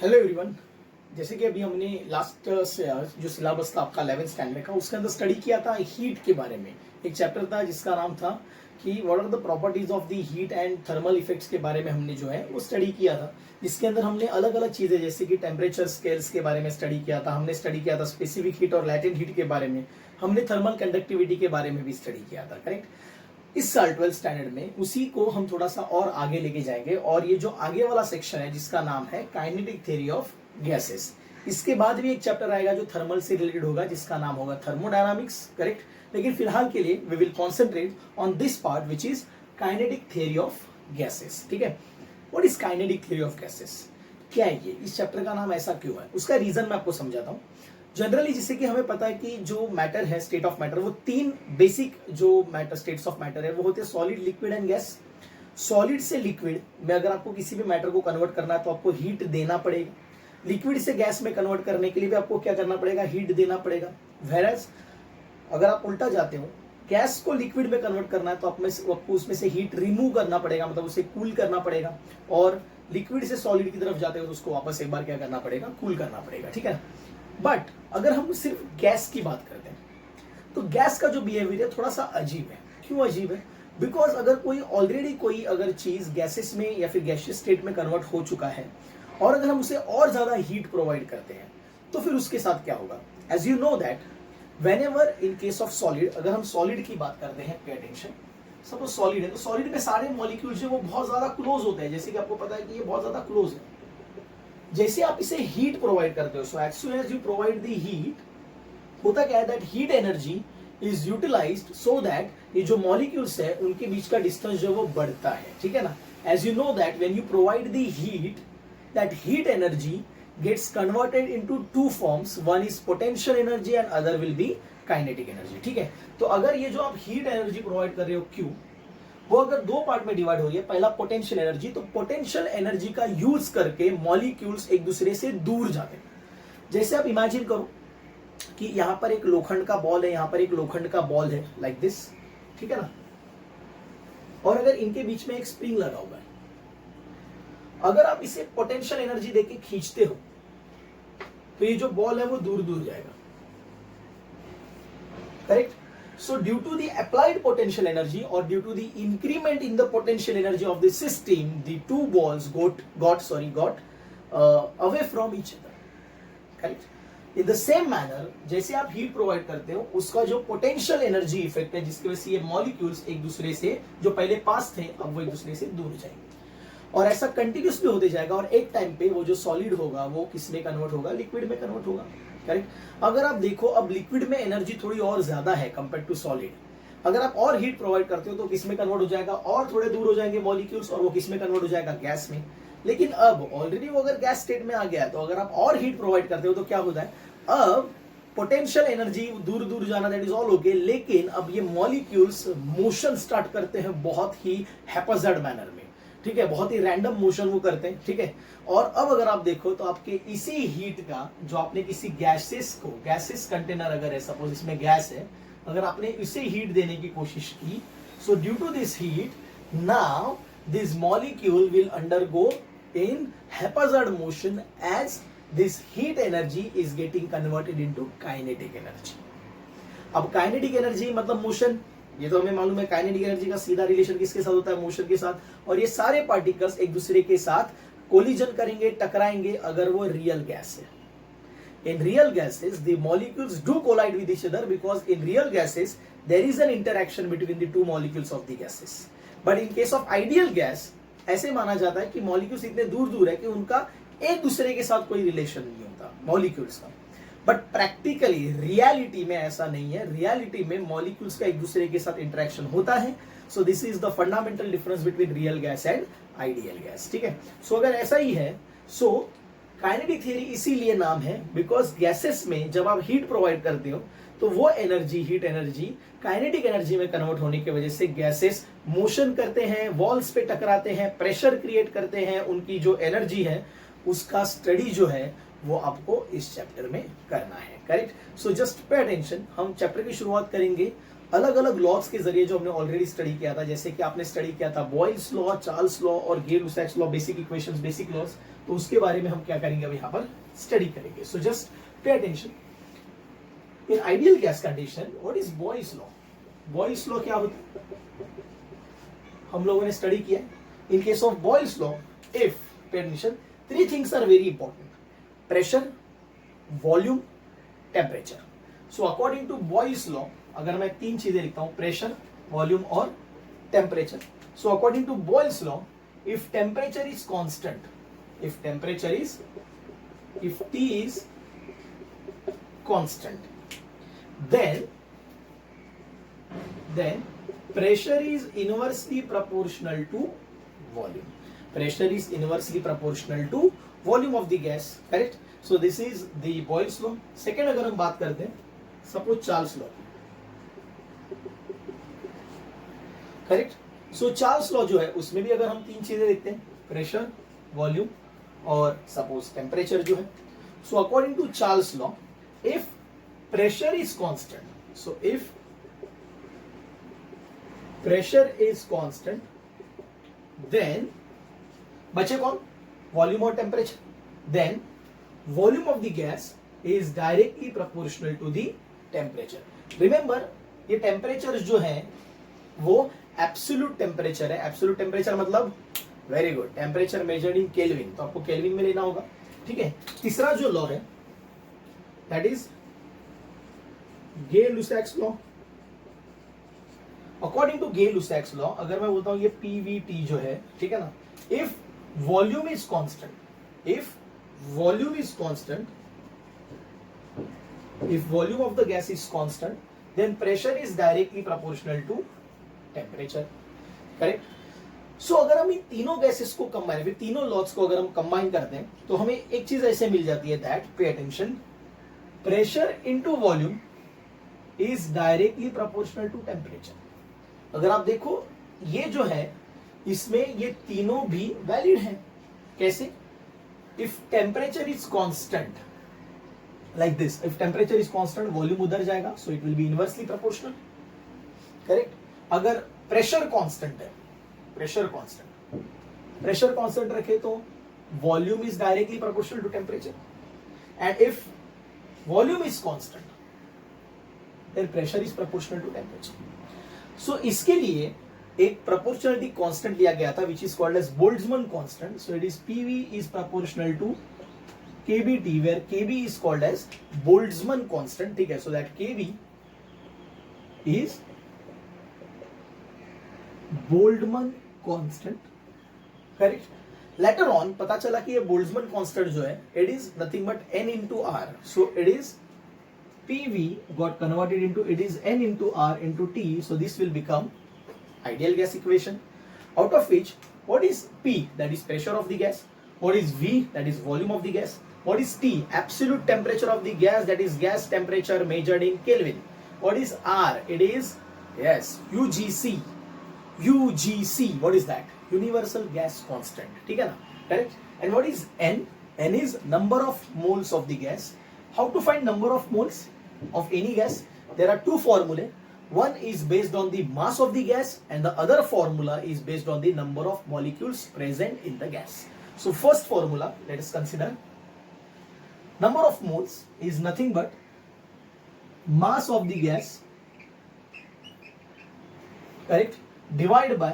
Hello everyone. जैसे कि अभी हमने लास्ट से जो सिलेबस था आपका 11th स्टैंडर्ड का, उसके अंदर स्टडी किया था हीट के बारे में। एक चैप्टर था जिसका नाम था कि what are the properties of the heat and thermal effects के बारे में हमने जो है वो स्टडी किया था। जिसके अंदर हमने अलग अलग चीज़ें जैसे कि टेम्परेचर स्केल्स के बारे में स्टडी किया था, हमने स्टडी किया था स्पेसिफिक हीट और लैटेंट हीट के बारे में, हमने थर्मल कंडक्टिविटी के बारे में भी स्टडी किया था। करेक्ट। इस साल 12th स्टैंडर्ड में उसी को हम थोड़ा सा और आगे लेके जाएंगे, और ये जो आगे वाला सेक्शन है जिसका नाम है काइनेटिक थ्योरी ऑफ गैसेस। इसके बाद भी एक चैप्टर आएगा जो थर्मल से रिलेटेड होगा जिसका नाम होगा थर्मोडायनामिक्स। करेक्ट। लेकिन फिलहाल के लिए we will concentrate on this part which is kinetic theory of gases. ठीक है। What is kinetic theory of gases? क्या है ये? इस चैप्टर का नाम ऐसा क्यों है? उसका रीजन मैं आपको समझाता हूँ। जनरली जैसे कि हमें पता है कि जो मैटर है, स्टेट ऑफ मैटर, वो तीन बेसिक जो मैटर स्टेट्स ऑफ मैटर है वो होते हैं solid, liquid and gas. Solid से लिक्विड में अगर आपको किसी भी मैटर को कन्वर्ट करना है तो आपको हीट देना पड़ेगा। लिक्विड से गैस में कन्वर्ट करने के लिए भी आपको क्या करना पड़ेगा? हीट देना पड़ेगा। वेरएज अगर आप उल्टा जाते हो, गैस को लिक्विड में कन्वर्ट करना है तो आपको उसमें से हीट रिमूव करना पड़ेगा, मतलब उसे कूल करना पड़ेगा। और लिक्विड से सॉलिड की तरफ जाते हो तो उसको वापस एक बार क्या करना पड़ेगा? कूल करना पड़ेगा। ठीक है। बट अगर हम सिर्फ गैस की बात करते हैं तो गैस का जो बिहेवियर है थोड़ा सा अजीब है। क्यों अजीब है? बिकॉज अगर कोई अगर चीज गैसेस में या फिर गैसियस स्टेट में कन्वर्ट हो चुका है और अगर हम उसे और ज्यादा हीट प्रोवाइड करते हैं तो फिर उसके साथ क्या होगा? As you know that whenever in case of solid, अगर हम सॉलिड की बात करते हैं, पे अटेंशन, सपोज सॉलिड है तो सॉलिड में सारे मॉलिक्यूल्स जो वो बहुत ज्यादा क्लोज होते हैं। जैसे कि आपको पता है कि ये बहुत ज्यादा क्लोज है। जैसे आप इसे हीट प्रोवाइड करते हो, so as soon as you provide the heat, होता क्या है that heat energy is utilised so that ये जो मॉलिक्यूल्स है उनके बीच का डिस्टेंस जो है वो बढ़ता है। ठीक है ना। As you know that when you provide the heat, that heat energy gets converted into two forms, one is potential energy and other will be kinetic energy. ठीक है। तो अगर ये जो आप हीट एनर्जी प्रोवाइड कर रहे हो क्यू, वो अगर दो पार्ट में डिवाइड हो रही है, पहला पोटेंशियल एनर्जी, तो पोटेंशियल एनर्जी का यूज करके मॉलिक्यूल्स एक दूसरे से दूर जाते हैं। जैसे आप इमेजिन करो कि यहां पर एक लोखंड का बॉल है, यहां पर एक लोखंड का बॉल है, लाइक दिस। ठीक है ना। और अगर इनके बीच में एक स्प्रिंग लगा हुआ है, अगर आप इसे पोटेंशियल एनर्जी देके खींचते हो तो ये जो बॉल है वो दूर दूर जाएगा। Correct. So due to the applied potential energy or due to the increment in the potential energy of the system, the two balls got away from each other. Correct? In the same manner, जैसे आप heat provide करते हो, उसका जो potential energy effect है जिसकी वजह से ये मॉलिक्यूल्स एक दूसरे से जो पहले पास थे अब वो एक दूसरे से दूर जाएंगे, और ऐसा कंटिन्यूसली होते जाएगा। और एक टाइम पे वो जो सॉलिड होगा वो किस में कन्वर्ट होगा? लिक्विड में कन्वर्ट होगा। करेक्ट। अगर आप देखो अब लिक्विड में एनर्जी थोड़ी और ज्यादा है कंपेयर टू सॉलिड। अगर आप और हीट प्रोवाइड करते हो तो किस में कन्वर्ट हो जाएगा? और थोड़े दूर हो जाएंगे मॉलिक्यूल्स, और वो किस में कन्वर्ट हो जाएगा? गैस में। लेकिन अब ऑलरेडी वो अगर गैस स्टेट में आ गया है तो अगर आप और हीट प्रोवाइड करते हो तो क्या होता है? अब पोटेंशियल एनर्जी दूर दूर जाना, दैट इज ऑल ओके, लेकिन अब ये मॉलिक्यूल्स मोशन स्टार्ट करते हैं बहुत ही हैप्पैज़र्ड मैनर में। ठीक है। बहुत ही रैंडम मोशन वो करते हैं। ठीक है। और अब अगर आप देखो तो आपके इसी हीट का जो आपने किसी गैसेस कंटेनर अगर है, सपोज इसमें गैस है, अगर आपने इसे हीट देने की कोशिश की, so due to this heat now this molecule will undergo in haphazard motion as this heat energy is getting converted into kinetic energy. अब काइनेटिक एनर्जी मतलब मोशन, ये तो हमें मालूम है। काइनेटिक एनर्जी का सीधा रिलेशन किसके साथ होता है? मोशन के साथ। और ये सारे पार्टिकल्स एक दूसरे के साथ कोलिजन करेंगे, टकराएंगे अगर वो रियल गैस है। In real gases, the molecules do collide with each other because in real gases there is an interaction between the two molecules of the gases. But in case of ideal gas, ऐसे माना जाता है कि molecules इतने दूर दूर है कि उनका एक दूसरे के साथ कोई रिलेशन नहीं होता मॉलिक्यूल्स का। बट प्रैक्टिकली रियलिटी में ऐसा नहीं है। रियलिटी में मॉलिक्यूल्स का एक दूसरे के साथ इंटरेक्शन होता है। So this is the fundamental difference between real gas and ideal gas. ठीक है। सो अगर ऐसा ही है, सो काइनेटिक थ्योरी इसीलिए नाम है बिकॉज गैसेस में जब आप हीट प्रोवाइड करते हो तो वो energy, heat energy, kinetic energy में कन्वर्ट होने की वजह से गैसेस मोशन करते हैं, वॉल्स पे टकराते हैं, प्रेशर क्रिएट करते हैं। उनकी जो एनर्जी है उसका स्टडी जो है वो आपको इस चैप्टर में करना है। करेक्ट। सो जस्ट पे अटेंशन। हम चैप्टर की शुरुआत करेंगे अलग अलग लॉज के जरिए जो हमने ऑलरेडी स्टडी किया था, जैसे कि आपने स्टडी किया था बॉयल्स लॉ, चार्ल्स लॉ और Gay Lussac's law, basic equations, basic laws, तो उसके बारे में हम क्या करेंगे अब यहाँ पर स्टडी करेंगे. So just pay attention. In ideal gas condition what is Boyle's law? Boyle's law क्या होता है हम लोगों ने स्टडी किया. In case of Boyle's law, if pay attention, three things are very important: pressure, volume, temperature. So according to Boyle's law अगर मैं तीन चीजें लिखता हूं, प्रेशर, वॉल्यूम और temperature. So according to Boyle's law, if temperature is constant, if temperature is, if T is constant, then pressure is inversely proportional to volume. Pressure is inversely proportional to volume of the gas, correct? So this is the Boyle's law. Second अगर हम बात करते हैं, suppose Charles law, correct? So Charles law जो है उसमें भी अगर हम तीन चीजें देखते हैं, प्रेशर, वॉल्यूम और सपोज टेम्परेचर जो है. So according to Charles law, if pressure is constant, so if pressure is constant, then बचे कौन? वॉल्यूम और temperature. Then volume of the gas is directly proportional to the temperature. Remember, ये temperature जो है वो absolute temperature है. Absolute temperature मतलब very good, temperature measured in kelvin, तो आपको केल्विन में लेना होगा, ठीक है. तीसरा जो लॉ है that is Gay-Lussac's law. According to Gay-Lussac's law अगर मैं बोलता हूं ये पीवीटी जो है, ठीक है ना, if volume is constant, if volume is constant, if volume of the gas is constant, then pressure is directly proportional to temperature, correct? सो अगर हम इन तीनों गैसेस को कंबाइन, फिर तीनों लॉज को अगर हम कंबाइन करते हैं तो हमें एक चीज ऐसे मिल जाती है, that pay attention, pressure into volume is directly proportional to temperature. अगर आप देखो ये जो है इसमें ये तीनों भी वैलिड हैं. कैसे? If temperature is constant like this, if temperature is constant, volume उधर जाएगा, so it will be inversely proportional, correct. अगर प्रेशर कांस्टेंट है, प्रेशर कांस्टेंट रखे तो volume is directly proportional to temperature. And if volume is constant then pressure is proportional to temperature. So इसके लिए एक proportionality constant लिया गया था which is called as Boltzmann constant. So it is PV is proportional to KBT, where KB is called as Boltzmann constant, ठीक है. So that KB is Boltzmann constant, correct. Later on पता चला कि ये Boltzmann constant जो है it is nothing but n into r. So it is PV got converted into, it is n into r into t. So this will become ideal gas equation, out of which what is P, that is pressure of the gas, what is V, that is volume of the gas, what is T, absolute temperature of the gas, that is gas temperature measured in Kelvin, what is R, it is, yes, UGC. What is that? Universal gas constant, ठीक है ना, correct. And what is N? N is number of moles of the gas. How to find number of moles of any gas? There are two formulae. One is based on the mass of the gas and the other formula is based on the number of molecules present in the gas. So first formula, let us consider. Number of moles is nothing but mass of the gas, correct, divided by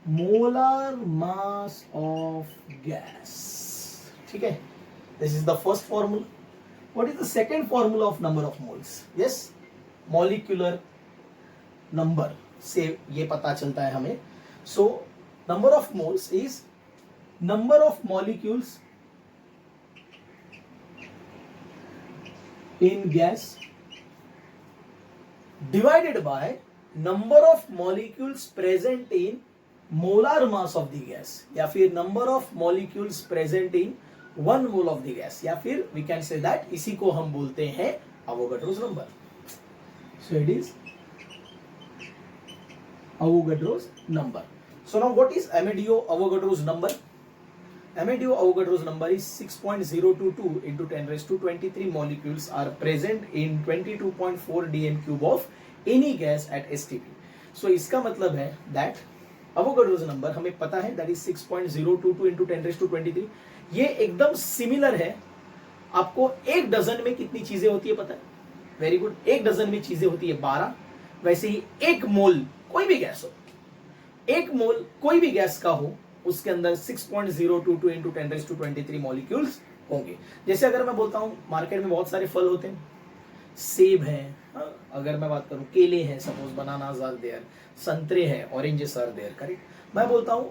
molar mass of gas, ठीक है. This is the first formula. What is the second formula of number of moles? Yes, molecular number से ये पता चलता है हमें. So number of moles is number of molecules in gas divided by number of molecules present in molar mass of the gas, या फिर number of molecules present in 1 mole of the gas, या फिर we can say that इसी को हम बोलते हैं Avogadro's number. So it is Avogadro's number. So now what is Amadeo Avogadro's number? Amadeo Avogadro's number is 6.022 into 10 raised to 23 molecules are present in 22.4 dm cube of any gas at STP. So इसका मतलब है that Avogadro's number हमें पता है that is 6.022 into 10 raised to 23. ये एकदम similar है. आपको एक डजन में कितनी चीजें होती है पता है? Very good. एक डजन में चीजें होती है 12. वैसे ही एक मोल कोई भी गैस हो, एक मोल कोई भी गैस का हो, उसके अंदर 6.022 into 10 raised to 23 मॉलिक्यूल्स होंगे. जैसे अगर मैं बोलता हूं मार्केट में बहुत सारे फल होते हैं, सेब है, अगर मैं बात करूं केले हैं, सपोज बनानास आर देयर, संतरे हैं, ऑरेंजेस आर देयर, करेक्ट. मैं बोलता हूं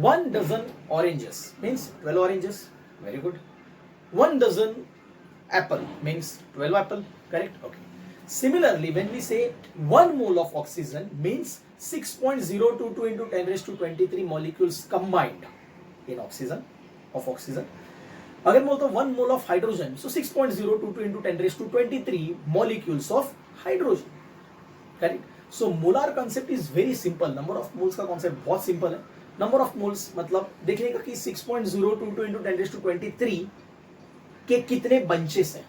1 dozen oranges means 12 oranges. Very good. 1 dozen apple means 12 apple, correct. Okay. Similarly, when we say 1 mole of oxygen means 6.022 into 10 raised to 23 molecules combined in oxygen, of oxygen. अगर मैं बोलता हूँ 1 mole of hydrogen, so 6.022 into 10 raised to 23 molecules of hydrogen, correct. So molar concept is very simple. Number of moles का concept बहुत simple है. Number of moles मतलब देखिएगा कि 6.022 into 10 raised to 23 के कितने bunches हैं.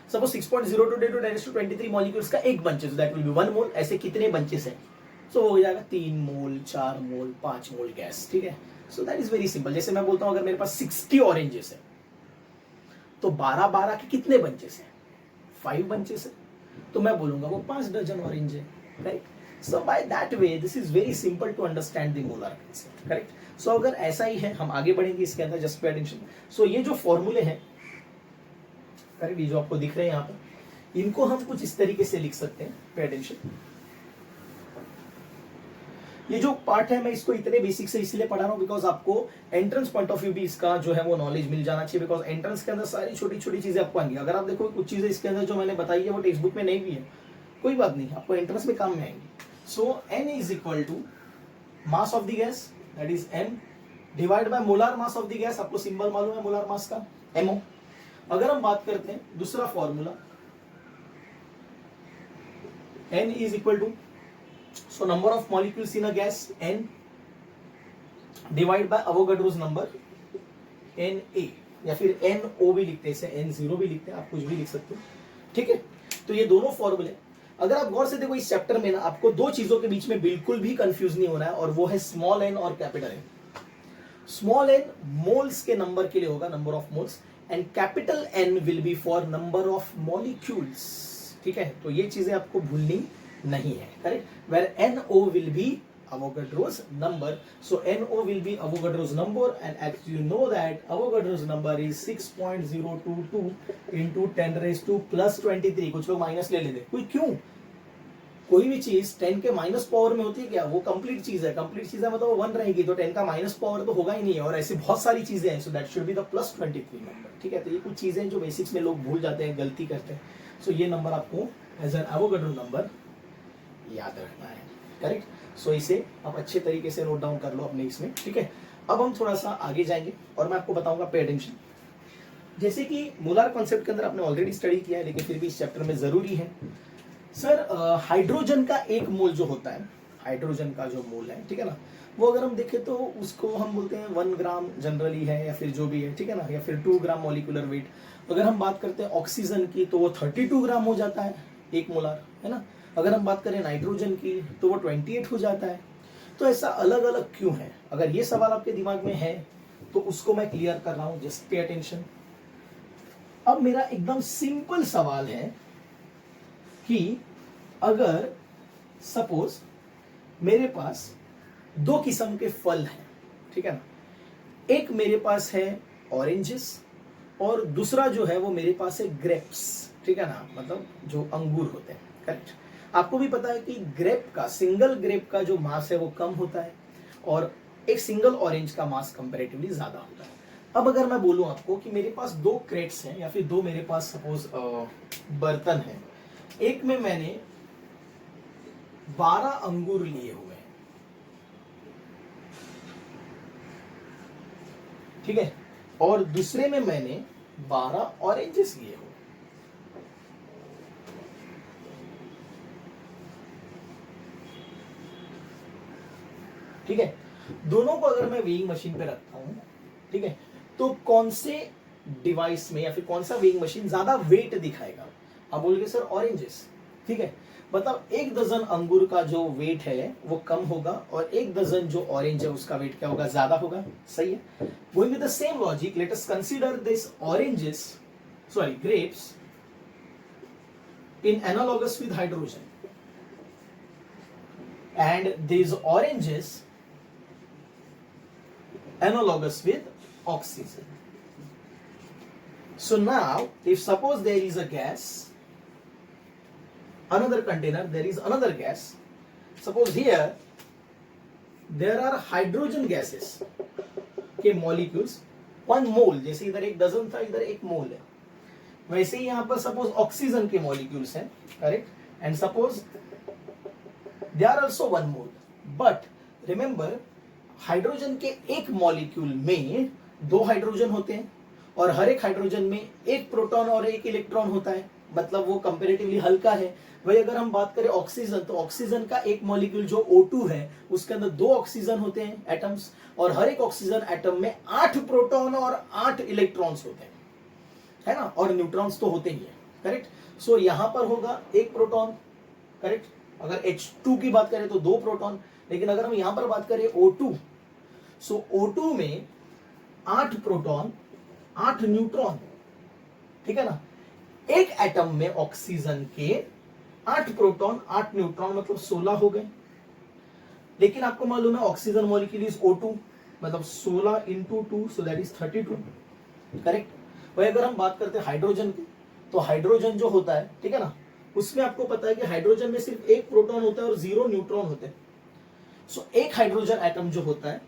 Suppose 6.022 into 10 raised to 23 molecules का एक बंच है, सो दैट विल बी 1 मोल. ऐसे कितने बंचेस हैं? सो हो जाएगा 3 मोल, 4 मोल, 5 मोल गैस, ठीक है. So that is very simple. जैसे मैं बोलता हूं अगर मेरे पास 60 ऑरेंजेस है तो 12 के कितने बंचेस हैं? 5 बंचेस है. तो मैं बोलूंगा वो 5 डजन ऑरेंज है, correct. So by that way this is very simple to understand the molar concept, correct. So अगर ऐसा ही है, हम आगे बढ़ेंगे इसके अंदर, जस्ट पे अटेंशन. सो ये जो फॉर्मूले हैं, करेक्ट, ये जो आपको दिख रहे हैं यहाँ पे, इनको हम कुछ इस तरीके से लिख सकते हैं. Pay attention. ये जो पार्ट है मैं इसको इतने बेसिक से इसलिए पढ़ा रहा हूँ बिकॉज आपको एंट्रेंस पॉइंट ऑफ व्यू भी इसका जो है वो नॉलेज मिल जाना चाहिए. बिकॉज एंट्रेंस के अंदर सारी छोटी छोटी चीजें आपको आएंगी. अगर आप देखो कुछ चीजें इसके अंदर जो मैंने बताई है वो टेक्स्ट बुक में नहीं भी है, कोई बात नहीं, आपको एंट्रेंस में काम में आएंगी. So N is equal to mass of the gas, that is M, divide by molar mass of the gas. आपको सिंबल मालूम है मोलार मास का, एमओ. अगर हम बात करते हैं दूसरा formula, n is equal to, so number of molecules in a gas n divided by Avogadro's number Na, या फिर NO भी लिखते हैं, इसे N0 भी लिखते हैं, आप कुछ भी लिख सकते हो, ठीक है. तो ये दोनों फॉर्मूले अगर आप गौर से देखो इस चैप्टर में ना, आपको दो चीजों के बीच में बिल्कुल भी कंफ्यूज नहीं होना है, और वो है स्मॉल n और capital n. Small n moles के नंबर के लिए होगा, number of moles, and capital N will be for number of molecules, ठीक है. तो ये चीजें आपको भूलनी नहीं है, correct. Where NO will be Avogadro's number, so NO will be Avogadro's number, and as you know that Avogadro's number is 6.022 into 10 raised to plus 23. कुछ लोग माइनस ले लेते, कोई क्यों? कोई भी चीज 10 के माइनस पावर में होती है क्या? वो कंप्लीट चीज है. कंप्लीट चीज है मतलब वो 1 रहेगी, तो 10 का माइनस पावर तो होगा ही नहीं है. और ऐसी बहुत सारी चीजें हैं, so that should be the plus 23 number, ठीक है. तो ये कुछ चीजें जो बेसिक्स में लोग भूल जाते हैं, गलती करते हैं. सो ये नंबर आपको एज एन एवोगाड्रो नंबर याद रखना है, करेक्ट. सो इसे आप अच्छे तरीके से नोट डाउन कर लो अपने इसमें, ठीक है. अब हम थोड़ा सा आगे जाएंगे और मैं आपको बताऊंगा पे अटेंशन. जैसे कि मोलार कॉन्सेप्ट के अंदर आपने ऑलरेडी स्टडी किया है, लेकिन फिर भी इस चैप्टर में जरूरी है. सर हाइड्रोजन का एक मोल जो होता है, हाइड्रोजन का जो मोल है, ठीक है ना, वो अगर हम देखें तो उसको हम बोलते हैं 1 ग्राम जनरली है, या फिर जो भी है, ठीक है ना, या फिर 2 ग्राम मॉलिक्यूलर वेट. अगर हम बात करते हैं ऑक्सीजन की तो वो 32 ग्राम हो जाता है, 1 मोलार, है ना. अगर हम बात करें नाइट्रोजन की तो वो 28 हो जाता है. तो ऐसा अलग अलग क्यों है? अगर ये सवाल आपके दिमाग में है तो उसको मैं क्लियर कर रहा हूं, जस्ट पे अटेंशन. अब मेरा एकदम सिंपल सवाल है कि अगर सपोज मेरे पास 2 किस्म के फल हैं, ठीक है ना, एक मेरे पास है ऑरेंजेस और दूसरा जो है वो मेरे पास है ग्रेप्स, ठीक है ना, मतलब जो अंगूर होते हैं, करेक्ट. आपको भी पता है कि ग्रेप का, सिंगल ग्रेप का जो मास है वो कम होता है और एक सिंगल ऑरेंज का मास कंपैरेटिवली ज्यादा होता है. अब अगर मैं बोलूं आपको कि मेरे पास 2 क्रेट्स हैं या फिर 2 मेरे पास सपोज बर्तन है, एक में मैंने 12 अंगूर लिए हुए हैं, ठीक है, और दूसरे में मैंने 12 ऑरेंजेस लिए हुए, ठीक है. दोनों को अगर मैं वेइंग मशीन पे रखता हूं ठीक है, तो कौन से डिवाइस में या फिर कौन सा वेइंग मशीन ज्यादा वेट दिखाएगा? आप बोलोगे सर ऑरेंजेस, ठीक है। मतलब 1 दर्जन अंगूर का जो वेट है वो कम होगा और 1 दर्जन जो ऑरेंज है उसका वेट क्या होगा? ज्यादा होगा, सही है। Going with the same logic, let us consider this oranges, sorry grapes in analogous with hydrogen and these oranges analogous with oxygen. So now if suppose there is a gas, another container, there is another gas, suppose here there are hydrogen gases के molecules 1 mole, जैसे इधर 1 dozen था इधर 1 मोल है, वैसे ही यहां पर सपोज ऑक्सीजन के मॉलिक्यूल्स हैं, correct, and suppose they are also 1 mole, but remember hydrogen के एक मॉलिक्यूल में 2 हाइड्रोजन होते हैं और हर एक हाइड्रोजन में 1 प्रोटॉन और 1 इलेक्ट्रॉन होता है, मतलब वो कंपैरेटिवली हल्का है। वही अगर हम बात करें ऑक्सीजन, तो ऑक्सीजन का एक मॉलिक्यूल जो O2 है उसके अंदर 2 ऑक्सीजन होते हैं एटम्स, और हर एक ऑक्सीजन एटम में 8 प्रोटॉन और 8 इलेक्ट्रॉन्स होते हैं, है ना, और न्यूट्रॉन्स तो होते ही है, करेक्ट। सो यहां पर होगा 1 प्रोटॉन, करेक्ट। अगर H2 की बात करें तो 2 प्रोटॉन, लेकिन अगर हम यहां पर बात करें O2, सो O2 में 8 प्रोटॉन 8 न्यूट्रॉन, ठीक है ना। एक एटम में ऑक्सीजन के 8 प्रोटॉन 8 न्यूट्रॉन मतलब 16 हो गए, लेकिन आपको मालूम है ऑक्सीजन मॉलिक्यूल इज O2, मतलब 16 into 2, so that is 32, correct. वही अगर हम बात करते हैं हाइड्रोजन की, तो हाइड्रोजन जो होता है, ठीक है ना, उसमें आपको पता है कि हाइड्रोजन में सिर्फ 1 प्रोटॉन होता है और 0 न्यूट्रॉन होते हैं। सो एक हाइड्रोजन एटम जो होता है,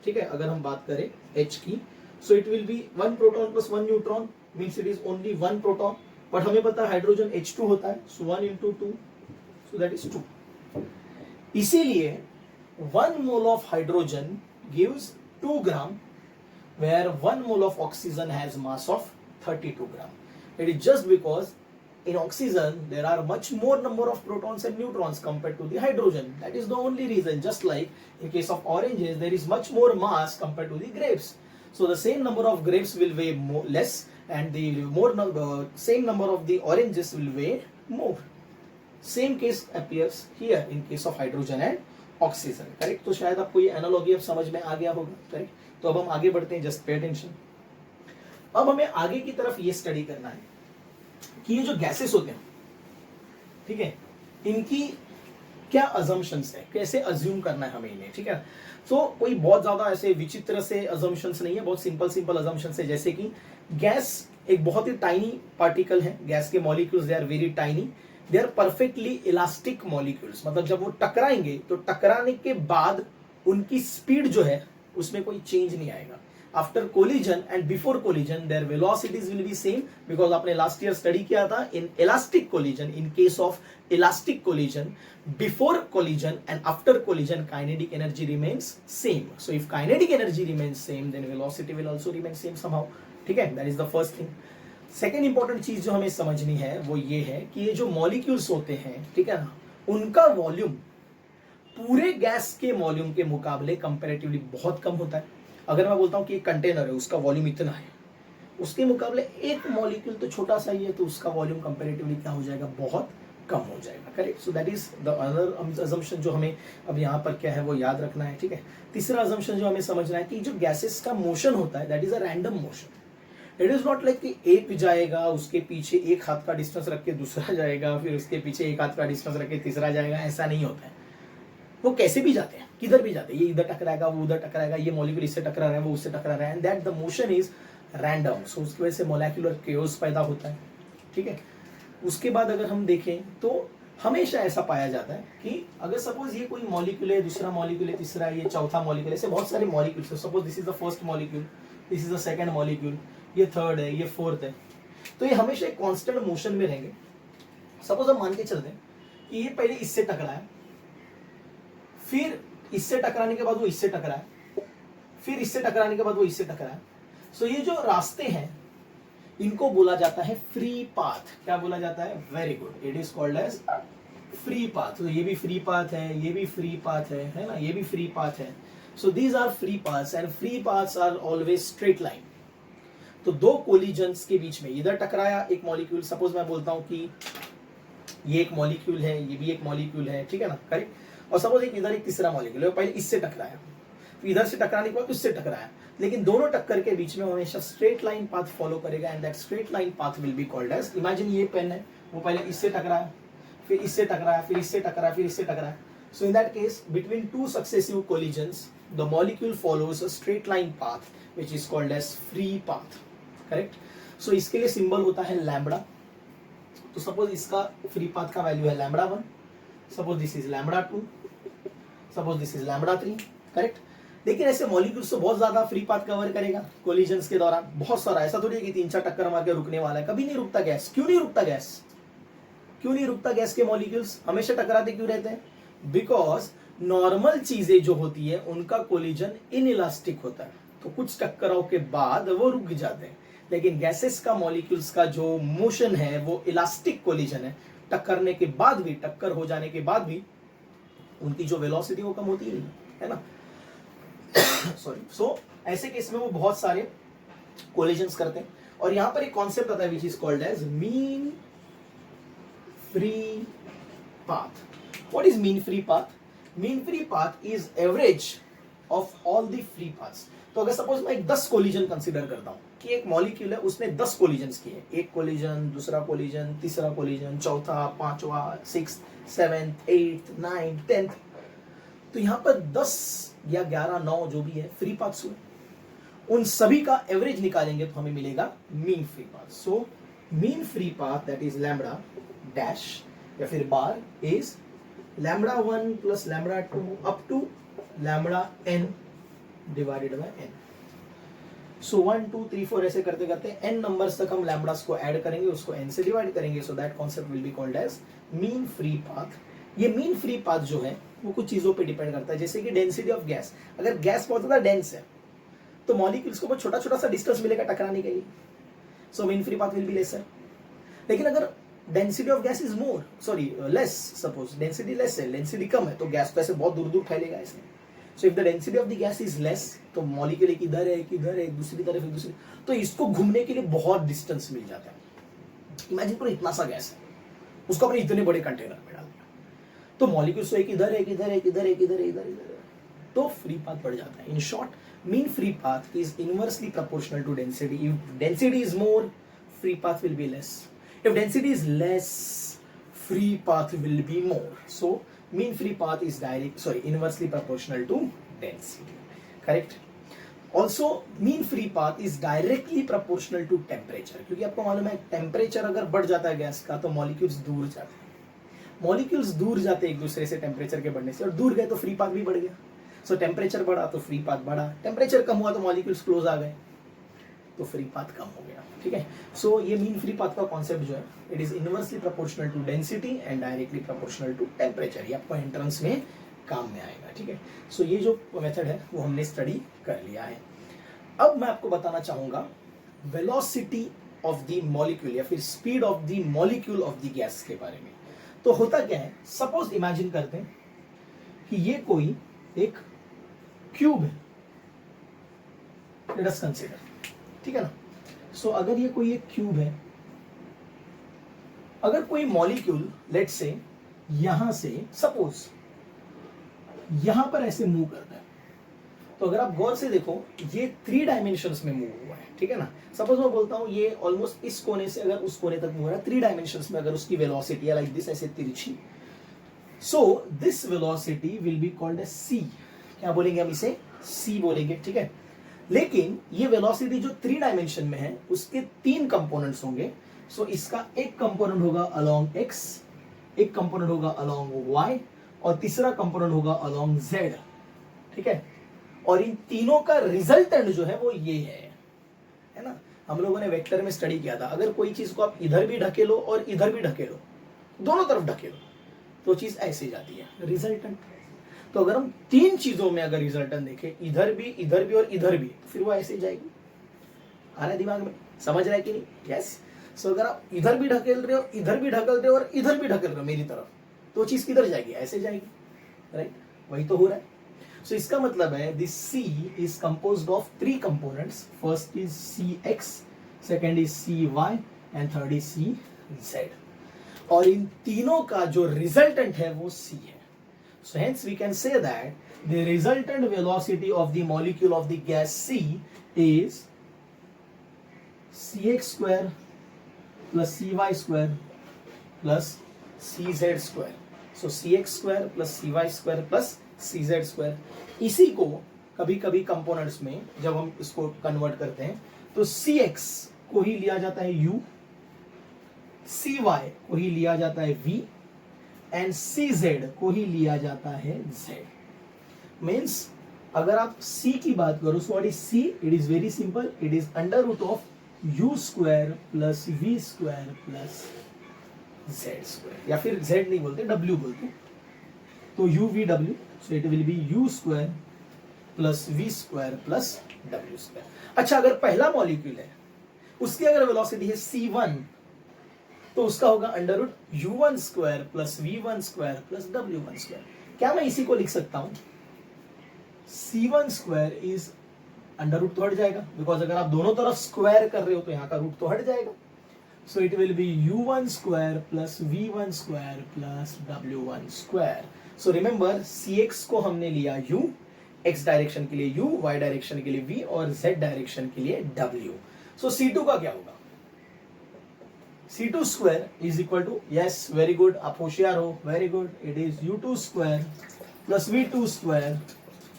ठीक है, अगर हम बात करें H की, सो it will B 1 proton plus 1 neutron, means it is only 1 proton, but हमें पता है हाइड्रोजन H2 होता है, सो 1 इंटू 2, सो दैट इज 2। इसीलिए 1 mole of hydrogen gives 2 gram, where 1 mole of oxygen has mass of 32 gram. It is just because in oxygen there are much more number of protons and neutrons compared to the hydrogen. That is the only reason. Just like in case of oranges, there is much more mass compared to the grapes. So the same number of grapes will weigh less, and the same number of the oranges will weigh more. Same case appears here in case of hydrogen and oxygen. Correct? तो शायद आपको ये analogy अब समझ में आ गया होगा, correct. तो अब हम आगे बढ़ते हैं, जस्ट पे अटेंशन। अब हमें आगे की तरफ ये स्टडी करना है कि ये जो गैसेस होते हैं, ठीक है, इनकी क्या अजम्पशंस है, कैसे अज्यूम करना है हमें इन्हें, ठीक है। तो कोई बहुत ज्यादा ऐसे विचित्र से अजम्पशंस नहीं है, बहुत सिंपल सिंपल अजम्पशंस है, जैसे कि गैस एक बहुत ही टाइनी पार्टिकल है, गैस के molecules they are very tiny, they are perfectly elastic molecules, मतलब जब वो टकराएंगे तो टकराने के बाद उनकी स्पीड जो है उसमें कोई चेंज नहीं आएगा। After collision and before collision their velocities will be same, because आपने लास्ट ईयर स्टडी किया था in elastic collision, in case of elastic collision before collision and after collision kinetic energy remains same. So if kinetic energy remains same then velocity will also remain same somehow, ठीक है, that is the first thing. Second important चीज जो हमें समझनी है वो ये है कि ये जो मॉलिक्यूल्स होते हैं, ठीक है ना, उनका वॉल्यूम पूरे गैस के वॉल्यूम के मुकाबले कंपैरेटिवली बहुत कम होता है। अगर मैं बोलता हूं कि एक कंटेनर है उसका वॉल्यूम इतना है, उसके मुकाबले एक मॉलिक्यूल तो छोटा सा ही है, तो उसका वॉल्यूम कंपैरेटिवली क्या हो जाएगा? बहुत कम हो जाएगा, correct. So that is the other assumption जो हमें अब यहाँ पर क्या है वो याद रखना है, ठीक है। तीसरा अजम्पशन जो हमें समझना है कि जो गैसेस का मोशन होता है that is a random motion. It is not like कि एक जाएगा उसके पीछे एक हाथ का डिस्टेंस रख के दूसरा जाएगा, फिर उसके पीछे एक हाथ का डिस्टेंस रख के तीसरा जाएगा, ऐसा नहीं होता है। वो कैसे भी जाते हैं, किधर भी जाते हैं, ये इधर टकराएगा वो उधर टकराएगा, ये मॉलिक्यूल इससे टकरा रहा है वो उससे टकरा रहा है, and that the motion is random. So उसकी वजह से मोलेक्युलर केओस पैदा होता है, ठीक है। उसके बाद अगर हम देखें तो हमेशा ऐसा पाया जाता है कि अगर सपोज ये कोई मॉलिक्यूल है, दूसरा मॉलिक्यूल है, तीसरा, ये चौथा मॉलिक्यूल, ऐसे बहुत सारे molecules, suppose this is the first molecule, this is the second molecule, ये थर्ड है, ये फोर्थ है, तो ये हमेशा एक कांस्टेंट मोशन में रहेंगे। सपोज हम मान के चलते हैं कि ये पहले इससे टकराया, फिर इससे टकराने के बाद वो इससे टकराया, फिर इससे टकराने के बाद वो इससे टकराया। सो ये जो रास्ते हैं इनको बोला जाता है फ्री पाथ। क्या बोला जाता है? Very good, it is called as free path. तो ये भी फ्री पाथ है, ये भी फ्री पाथ है ना, ये भी फ्री पाथ है। So these are free paths and free paths are always straight line. तो दो कोलिजन्स के बीच में इधर टकराया एक मॉलिक्यूल, सपोज मैं बोलता हूं कि ये एक मॉलिक्यूल है, ये भी एक मॉलिक्यूल है, ठीक है ना, करेक्ट। और सपोज एक इधर एक तीसरा मॉलिक्यूल है, पहले इससे टकराया, इधर से टकराने के बाद उससे टकराया, लेकिन दोनों टक्कर के बीच में हमेशा स्ट्रेट लाइन पाथ फॉलो करेगा and that straight line path will be called as, imagine ये पेन है, वो पहले इससे टकराया, फिर इससे टकराया, फिर इससे टकराया, फिर इससे टकराया। So in that case between two successive collisions the molecule follows a straight line path which is called as free path, correct. So इसके लिए सिंबल होता है लैम्बडा। तो सपोज इसका फ्री पाथ का वैल्यू है lambda 1, suppose this is lambda 2, suppose this is lambda 3, correct. लेकिन ऐसे मॉलिक्यूल्स तो बहुत ज्यादा फ्री पाथ कवर करेगा कोलिजन्स के दौरान, बहुत सारा, ऐसा थोड़ी है कि 3-4 टक्कर मार के रुकने वाला है, कभी नहीं रुकता गैस। क्यों नहीं रुकता गैस? क्यों नहीं रुकता गैस के मॉलिक्यूल्स हमेशा टकराते क्यों रहते हैं? बिकॉज नॉर्मल चीजें जो होती है उनका कोलिजन इनइलास्टिक होता है, तो कुछ टक्करों के बाद वो रुक जाते हैं। लेकिन गैसेस का मॉलिक्यूल्स का जो मोशन है वो इलास्टिक कोलिजन है, टक्करने के बाद भी, टक्कर हो जाने के बाद भी उनकी जो वेलोसिटी वो कम होती ही नहीं है ना। सॉरी। सो ऐसे केस में वो बहुत सारे कोलिजन्स करते हैं। और यहां पर एक कॉन्सेप्ट आता है which is called as mean free path. What is mean free path? Mean free path is average of all the free paths. तो अगर सपोज मैं 10 कोलिजन कंसीडर करता हूं कि एक मॉलिक्यूल है उसने 10 कोलिजन्स किए, एक कोलिजन, दूसरा कोलिजन, तीसरा कोलिजन, चौथा, पांचवा, 6th, 7th, 8th, 9th, 10th, तो यहां पर 10 या 11, 9 जो भी है फ्री पाथ्स हुए, उन सभी का एवरेज निकालेंगे तो हमें मिलेगा mean free path. So mean free path that is lambda dash या फिर bar is lambda 1 plus lambda 2 up to lambda n divided by n। So 1 2 3 4 ऐसे करते करते n नंबर्स तक हम लैम्बडास को ऐड करेंगे, उसको n से डिवाइड करेंगे, so that concept will be called as mean free path. ये मीन फ्री पाथ जो है वो कुछ चीजों पे डिपेंड करता है, जैसे कि डेंसिटी ऑफ गैस। अगर गैस बहुत ज्यादा डेंस है तो मॉलिक्यूल्स को बहुत छोटा छोटा सा डिस्टेंस मिलेगा टकराने के लिए, सो mean free path will be lesser. लेकिन अगर density of gas is more, sorry less, suppose density less है, डेंसिटी कम है, तो गैस तो ऐसे बहुत दूर दूर फैलेगा ऐसे। So if the density of the gas is less तो मॉलिक्यूल एक इधर है, एक इधर है, एक दूसरी तरफ, एक दूसरी, तो इसको घूमने के लिए बहुत डिस्टेंस मिल जाता है। इमेजिन करो इतना सा गैस है, उसको अपने इतने बड़े कंटेनर में डाल दिया, तो मॉलिक्यूल्स एक इधर है, एक इधर है, एक इधर है, एक इधर है, इधर इधर, तो फ्री पाथ बढ़ जाता है। In short, mean free path is inversely proportional to density. If density is more, free path will be less. If density is less, free path will be more. So mean free path is inversely proportional to density. Correct? Also mean free path is directly proportional to temperature. क्योंकि आपको मालूम है temperature अगर बढ़ जाता है gas का तो मॉलिक्यूल्स दूर जाते हैं, मॉलिक्यूल्स दूर जाते हैं एक दूसरे से टेम्परेचर के बढ़ने से, और दूर गए तो फ्री पाथ भी बढ़ गया। सो टेम्परेचर बढ़ा तो फ्री पाथ बढ़ा, टेम्परेचर कम हुआ तो मॉलिक्यूल्स क्लोज आ गए तो फ्री पाथ कम हो गया। ठीक है। सो ये मीन फ्री पाथ का कॉन्सेप्ट जो है, it is inversely proportional to density and directly proportional to temperature. ये आपको एंट्रेंस में काम में आएगा। ठीक है। सो ये जो मेथड है वो हमने स्टडी कर लिया है। अब मैं आपको बताना चाहूंगा वेलोसिटी ऑफ द मॉलिक्यूल या फिर speed of the molecule of the gas के बारे में। तो होता क्या है, सपोज इमेजिन करते हैं कि ये कोई एक क्यूब है, लेट अस कंसीडर, ठीक है ना। सो अगर ये कोई एक क्यूब है, अगर कोई मॉलिक्यूल लेट से यहां से सपोज यहां पर ऐसे मूव करता है, तो अगर आप गौर से देखो ये 3 डायमेंशंस में मूव हुआ है। ठीक है ना। सपोज मैं बोलता हूं ये ऑलमोस्ट इस कोने से अगर उस कोने तक मूव हो रहा है 3 डायमेंशंस में, अगर उसकी वेलोसिटी है लाइक दिस, ऐसे तिरछी, so this velocity will be called as c। क्या बोलेंगे हम इसे? c बोलेंगे। ठीक है। लेकिन ये वेलोसिटी जो 3 डायमेंशन में है उसके 3 कंपोनेंट्स होंगे। सो इसका एक कंपोनेंट होगा अलोंग x, एक कंपोनेंट होगा अलोंग y और तीसरा कंपोनेंट होगा अलोंग z। ठीक है। और इन तीनों का रिजल्टेंट जो है वो ये है ना। हम लोगों ने वेक्टर में स्टडी किया था, अगर कोई चीज को आप इधर भी ढकेलो और इधर भी ढकेलो, दोनों तरफ ढकेलो, तो चीज ऐसे जाती है, रिजल्टेंट। तो अगर हम 3 चीजों में अगर रिजल्टेंट देखें, इधर भी और इधर भी, तो फिर वो ऐसे जाएगी। आ रहा है दिमाग में? समझ रहा है कि नहीं? यस। सो अगर आप इधर भी ढकेल रहे हो, इधर भी ढकेल रहे हो और इधर भी ढकेल रहे हो मेरी तरफ, तो चीज किधर जाएगी? ऐसे जाएगी। राइट? वही तो हो रहा है। सो इसका मतलब है this C is composed of 3 components. First is CX, second is CY and third is CZ. और इन तीनों का जो रिजल्टेंट है वो C है. So hence we can say that the resultant velocity of the molecule of the gas C is Cx square plus Cy square plus Cz square. So Cx square plus Cy square plus Cz square. इसी को कभी कभी components में जब हम इसको convert करते हैं तो Cx को ही लिया जाता है U, Cy को ही लिया जाता है V एंड CZ को ही लिया जाता है Z. मीन्स अगर आप C की बात करो, so what is C? It is very simple, it is under root of U square plus V square plus Z square, या फिर Z नहीं बोलते, W बोलते, तो UVW. So it will be U square plus V square plus W square. अच्छा, अगर पहला molecule है उसकी अगर वेलोसिटी है C1 तो उसका होगा under root U1 square plus V1 square plus W1 square. क्या मैं इसी को लिख सकता हूं? C1 square is under root तो हट जाएगा, बिकॉज अगर आप दोनों तरफ स्क्वायर कर रहे हो तो यहां का रूट तो हट जाएगा. So it will B U1 square plus V1 square plus W1 square. So remember Cx को हमने लिया U, x डायरेक्शन के लिए U, y डायरेक्शन के लिए V और z डायरेक्शन के लिए W. सो C2 का क्या होगा? C2 square is equal to, yes very good, आप होशियार हो, very good, it is U2 square plus V2 square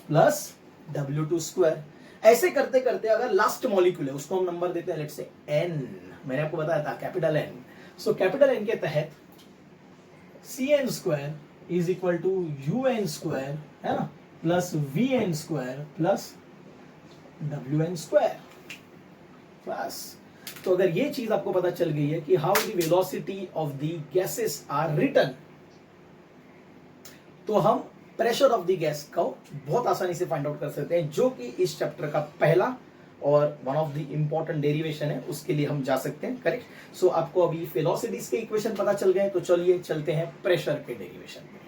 plus W2 square. ऐसे करते करते अगर लास्ट मॉलिक्यूल है उसको हम नंबर देते हैं लेट्स से N. मैंने आपको बताया था कैपिटल N. सो कैपिटल N के तहत Cn square is equal to UN square, है ना, plus VN square plus WN square. बस. तो अगर ये चीज आपको पता चल गई है कि how the velocity of the gases are written, तो हम प्रेशर ऑफ द गैस को बहुत आसानी से फाइंड आउट कर सकते हैं, जो कि इस चैप्टर का पहला और one of the important derivation है, उसके लिए हम जा सकते हैं. करेक्ट. सो आपको अभी वेलोसिटीज के इक्वेशन पता चल गए, तो चलिए चलते हैं प्रेशर के डेरिवेशन में.